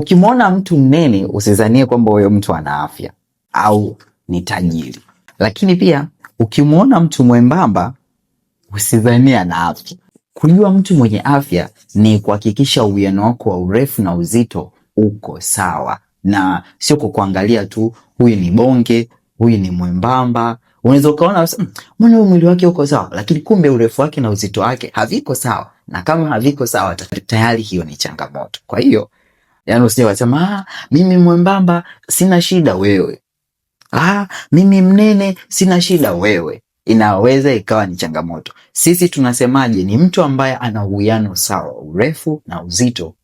Ukimwona mtu mnene usizanie kwamba huyo mtu ana afya au ni tajiri. Lakini pia ukimwona mtu mwembamba usizanie ana afya. Kujua mtu mwenye afya ni kuhakikisha uwiano wako wa urefu na uzito uko sawa, na sio kwa kuangalia tu huyu ni bonge, huyu ni mwembamba. Unaweza ukaona mbona huyu mwili wake uko sawa, lakini kumbe urefu wake na uzito wake haviko sawa, na kama haviko sawa tayari hiyo ni changamoto. Kwa hiyo yani usije wasema mimi mwembamba sina shida wewe, mimi mnene sina shida wewe. Inaweza ikawa ni changamoto. Sisi tunasemaje? Ni mtu ambaye ana uwiano sawa, urefu na uzito.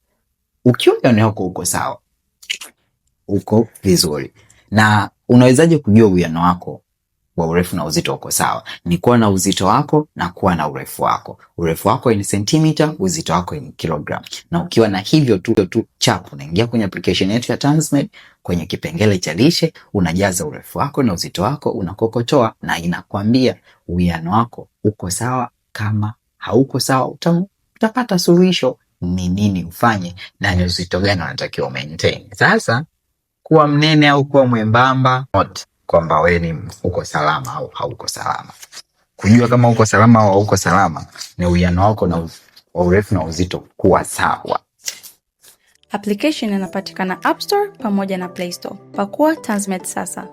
Ukiwa uwiano wako uko sawa, uko vizuri. Na unawezaje kujua uwiano wako wa urefu na uzito uko sawa? Ni kuwa na uzito wako na kuwa na urefu wako. Urefu wako ni sentimita, uzito wako ni kilogram. Na ukiwa na hivyo tu chapu, unaingia kwenye application yetu ya Tanzmed, kwenye kipengele cha lishe, unajaza urefu wako na uzito wako, unakokotoa na inakwambia uwiano wako uko sawa. Kama hauko sawa, utapata suluhisho ni nini ufanye na ni uzito gani unatakiwa maintain. Sasa kuwa mnene au kuwa mwembamba kwamba wewe ni uko salama au hauko salama. Kujua kama uko salama au hauko salama ni uwiano wako na urefu na uzito kuwa sawa. Application inapatikana App Store pamoja na Play Store. Pakua Tanzmed sasa.